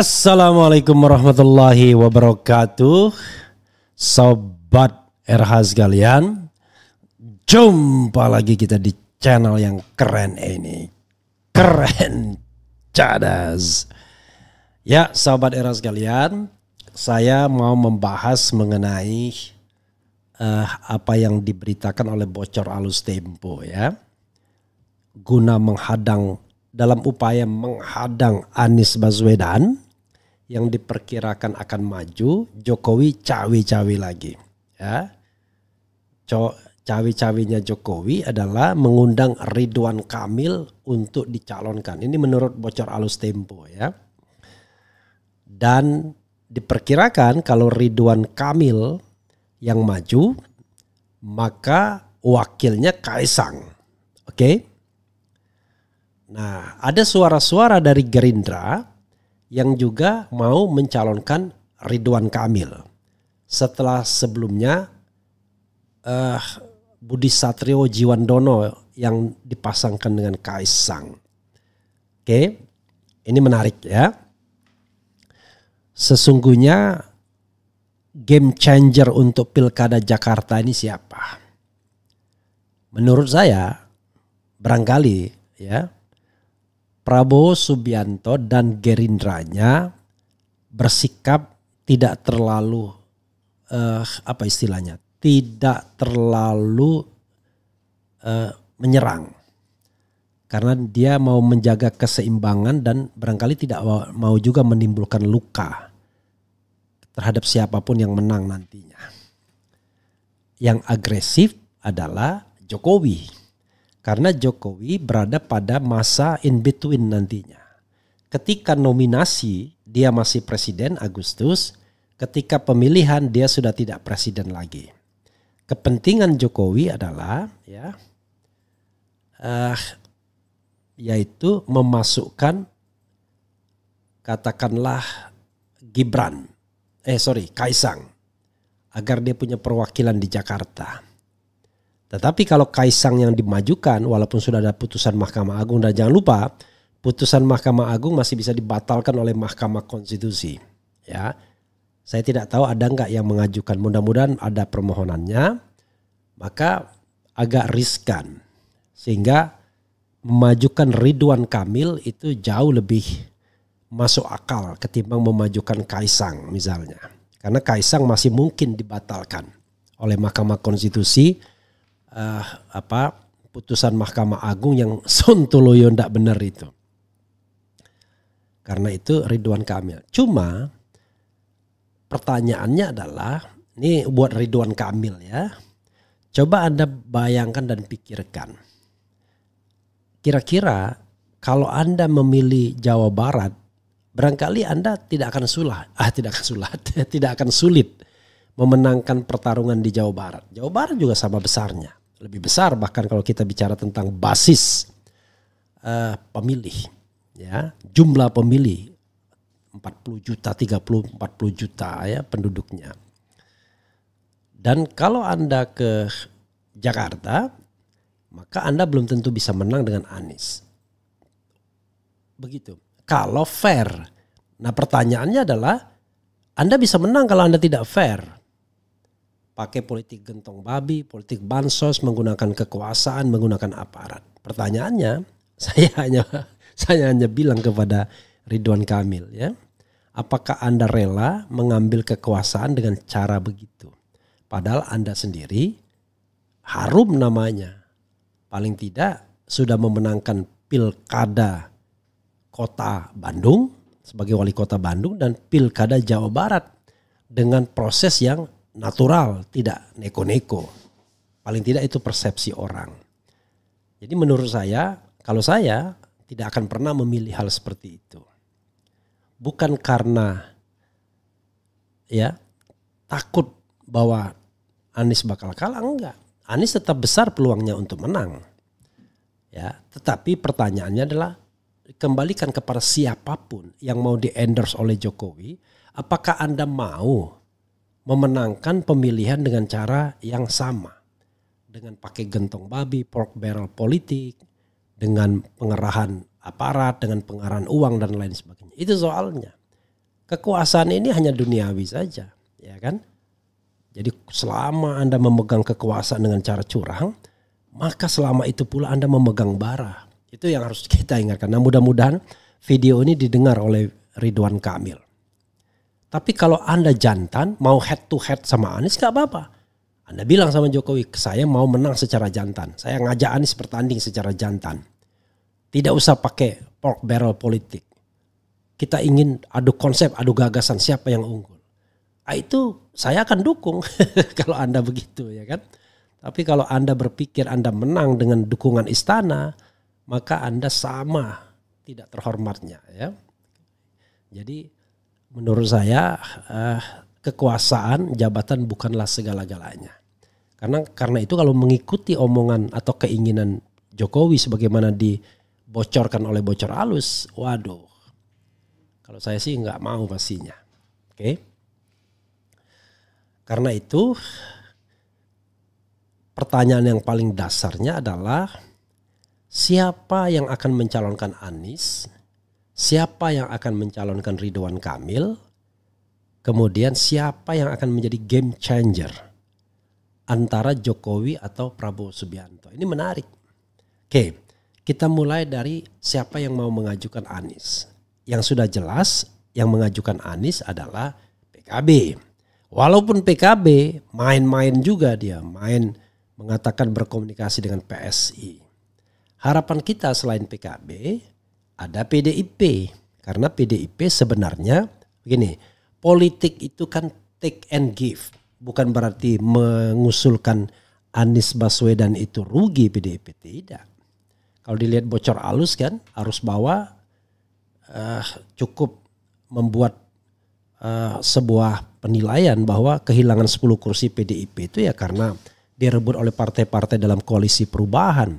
Assalamualaikum warahmatullahi wabarakatuh. Sobat RH sekalian, jumpa lagi kita di channel yang keren ini. Keren cadas. Ya sobat RH sekalian, saya mau membahas mengenai apa yang diberitakan oleh bocor Alus Tempo ya. Guna dalam upaya menghadang Anies Baswedan yang diperkirakan akan maju, Jokowi cawe-cawe lagi. Ya. Cawe-cawenya Jokowi adalah mengundang Ridwan Kamil untuk dicalonkan. Ini menurut bocor Alus Tempo ya. Dan diperkirakan kalau Ridwan Kamil yang maju, maka wakilnya Kaisang. Oke? Nah, ada suara-suara dari Gerindra yang juga mau mencalonkan Ridwan Kamil. Setelah sebelumnya Budi Satrio Jiwandono yang dipasangkan dengan Kaisang. Oke, ini menarik ya. Sesungguhnya game changer untuk Pilkada Jakarta ini siapa? Menurut saya barangkali ya Prabowo Subianto dan Gerindranya bersikap tidak terlalu tidak terlalu menyerang, karena dia mau menjaga keseimbangan dan barangkali tidak mau juga menimbulkan luka terhadap siapapun yang menang nantinya. Yang agresif adalah Jokowi. Karena Jokowi berada pada masa in between nantinya. Ketika nominasi dia masih presiden Agustus, ketika pemilihan dia sudah tidak presiden lagi. Kepentingan Jokowi adalah yaitu memasukkan katakanlah Kaisang agar dia punya perwakilan di Jakarta. Tetapi kalau Kaisang yang dimajukan walaupun sudah ada putusan Mahkamah Agung, dan jangan lupa putusan Mahkamah Agung masih bisa dibatalkan oleh Mahkamah Konstitusi. Ya, saya tidak tahu ada nggak yang mengajukan. Mudah-mudahan ada permohonannya. Maka agak riskan sehingga memajukan Ridwan Kamil itu jauh lebih masuk akal ketimbang memajukan Kaisang misalnya. Karena Kaisang masih mungkin dibatalkan oleh Mahkamah Konstitusi. Putusan Mahkamah Agung yang sontoloyo ndak benar itu. Karena itu Ridwan Kamil. Cuma pertanyaannya adalah, ini buat Ridwan Kamil ya. Coba Anda bayangkan dan pikirkan. Kira-kira kalau Anda memilih Jawa Barat, barangkali Anda tidak akan sulit memenangkan pertarungan di Jawa Barat. Jawa Barat juga sama besarnya. Lebih besar bahkan kalau kita bicara tentang basis pemilih ya, jumlah pemilih 40 juta, 30, 40 juta ya penduduknya. Dan kalau Anda ke Jakarta, maka Anda belum tentu bisa menang dengan Anies. Begitu. Kalau fair. Nah, pertanyaannya adalah Anda bisa menang kalau Anda tidak fair. Pakai politik gentong babi, politik bansos, menggunakan kekuasaan, menggunakan aparat. Pertanyaannya, saya hanya bilang kepada Ridwan Kamil ya, apakah Anda rela mengambil kekuasaan dengan cara begitu? Padahal Anda sendiri harum namanya. Paling tidak sudah memenangkan Pilkada Kota Bandung sebagai wali kota Bandung dan Pilkada Jawa Barat dengan proses yang natural, tidak neko-neko. Paling tidak itu persepsi orang. Jadi menurut saya, kalau saya tidak akan pernah memilih hal seperti itu. Bukan karena takut bahwa Anies bakal kalah, enggak. Anies tetap besar peluangnya untuk menang. Ya, tetapi pertanyaannya adalah kembalikan kepada siapapun yang mau di-endorse oleh Jokowi, apakah Anda mau memenangkan pemilihan dengan cara yang sama, dengan pakai gentong babi, pork barrel politik, dengan pengerahan aparat, dengan pengerahan uang dan lain sebagainya. Itu soalnya. kekuasaan ini hanya duniawi saja, ya kan? Jadi selama Anda memegang kekuasaan dengan cara curang, maka selama itu pula Anda memegang bara. Itu yang harus kita ingatkan. Nah, mudah-mudahan video ini didengar oleh Ridwan Kamil. Tapi kalau Anda jantan, mau head to head sama Anies gak apa-apa. Anda bilang sama Jokowi, saya mau menang secara jantan. Saya ngajak Anies bertanding secara jantan. Tidak usah pakai pork barrel politik. Kita ingin adu konsep, adu gagasan siapa yang unggul. Itu saya akan dukung kalau Anda begitu, ya kan. Tapi kalau Anda berpikir Anda menang dengan dukungan istana, maka Anda sama tidak terhormatnya, ya. Jadi menurut saya kekuasaan, jabatan bukanlah segala-galanya. Karena itu kalau mengikuti omongan atau keinginan Jokowi sebagaimana dibocorkan oleh bocor halus, waduh. Kalau saya sih nggak mau pastinya. Oke. Karena itu pertanyaan yang paling dasarnya adalah siapa yang akan mencalonkan Anies? Siapa yang akan mencalonkan Ridwan Kamil? Kemudian siapa yang akan menjadi game changer antara Jokowi atau Prabowo Subianto? Ini menarik. Oke, kita mulai dari siapa yang mau mengajukan Anies. Yang sudah jelas yang mengajukan Anies adalah PKB. Walaupun PKB main-main juga dia, main mengatakan berkomunikasi dengan PSI. Harapan kita selain PKB ada PDIP, karena PDIP sebenarnya begini, politik itu kan take and give, bukan berarti mengusulkan Anies Baswedan itu rugi PDIP, tidak. Kalau dilihat bocor halus kan, arus bawah cukup membuat sebuah penilaian bahwa kehilangan 10 kursi PDIP itu ya karena direbut oleh partai-partai dalam koalisi perubahan,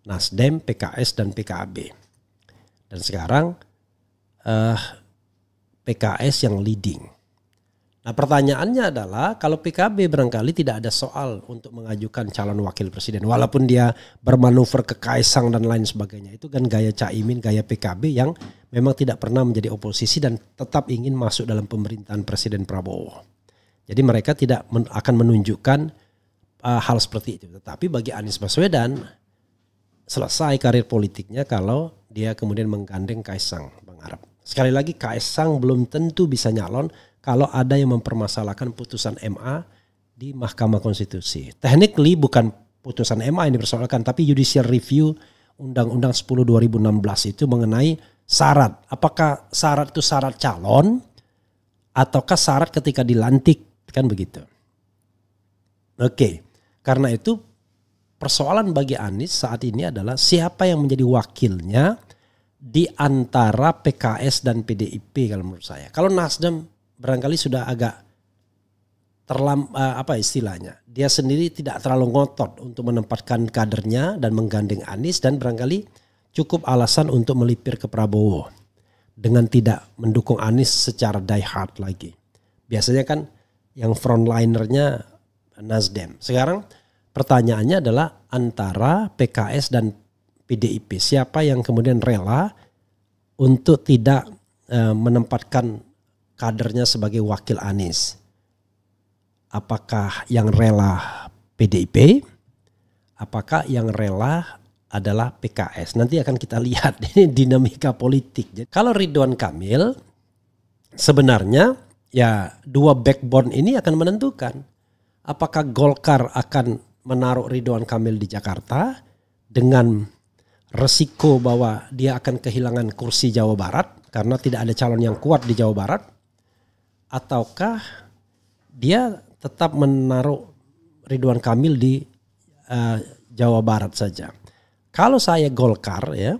Nasdem, PKS dan PKB. Dan sekarang PKS yang leading. Nah pertanyaannya adalah kalau PKB barangkali tidak ada soal untuk mengajukan calon wakil presiden. Walaupun dia bermanuver ke Kaisang dan lain sebagainya. Itu kan gaya Caimin, gaya PKB yang memang tidak pernah menjadi oposisi dan tetap ingin masuk dalam pemerintahan Presiden Prabowo. Jadi mereka tidak akan menunjukkan hal seperti itu. Tetapi bagi Anies Baswedan selesai karir politiknya kalau dia kemudian menggandeng Kaisang Pangarep. Sekali lagi Kaisang belum tentu bisa nyalon kalau ada yang mempermasalahkan putusan MA di Mahkamah Konstitusi. Technically bukan putusan MA yang dipersoalkan, tapi judicial review Undang-Undang 10 2016 itu mengenai syarat. Apakah syarat itu syarat calon ataukah syarat ketika dilantik, kan begitu. Oke, karena itu persoalan bagi Anies saat ini adalah siapa yang menjadi wakilnya di antara PKS dan PDIP kalau menurut saya. Kalau Nasdem barangkali sudah agak apa istilahnya. Dia sendiri tidak terlalu ngotot untuk menempatkan kadernya dan menggandeng Anies dan barangkali cukup alasan untuk melipir ke Prabowo dengan tidak mendukung Anies secara die hard lagi. Biasanya kan yang frontlinernya Nasdem. Sekarang pertanyaannya adalah antara PKS dan PDIP. Siapa yang kemudian rela untuk tidak menempatkan kadernya sebagai wakil Anies? Apakah yang rela PDIP? Apakah yang rela adalah PKS? Nanti akan kita lihat ini dinamika politik. Jadi, kalau Ridwan Kamil sebenarnya ya dua backbone ini akan menentukan apakah Golkar akan menaruh Ridwan Kamil di Jakarta dengan resiko bahwa dia akan kehilangan kursi Jawa Barat karena tidak ada calon yang kuat di Jawa Barat, ataukah dia tetap menaruh Ridwan Kamil di Jawa Barat saja. Kalau saya Golkar ya,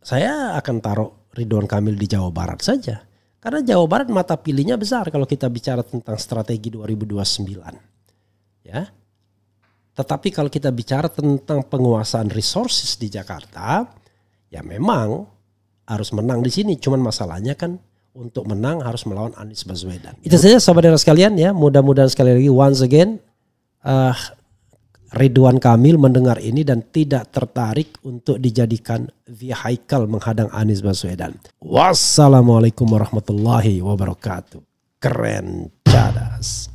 saya akan taruh Ridwan Kamil di Jawa Barat saja. Karena Jawa Barat mata pilihnya besar kalau kita bicara tentang strategi 2029. Ya. Tetapi kalau kita bicara tentang penguasaan resources di Jakarta, ya memang harus menang di sini. Cuman masalahnya kan untuk menang harus melawan Anies Baswedan. Itu saja sahabat sekalian ya. Mudah-mudahan sekali lagi once again Ridwan Kamil mendengar ini dan tidak tertarik untuk dijadikan vehicle menghadang Anies Baswedan. Wassalamualaikum warahmatullahi wabarakatuh. Keren cadas.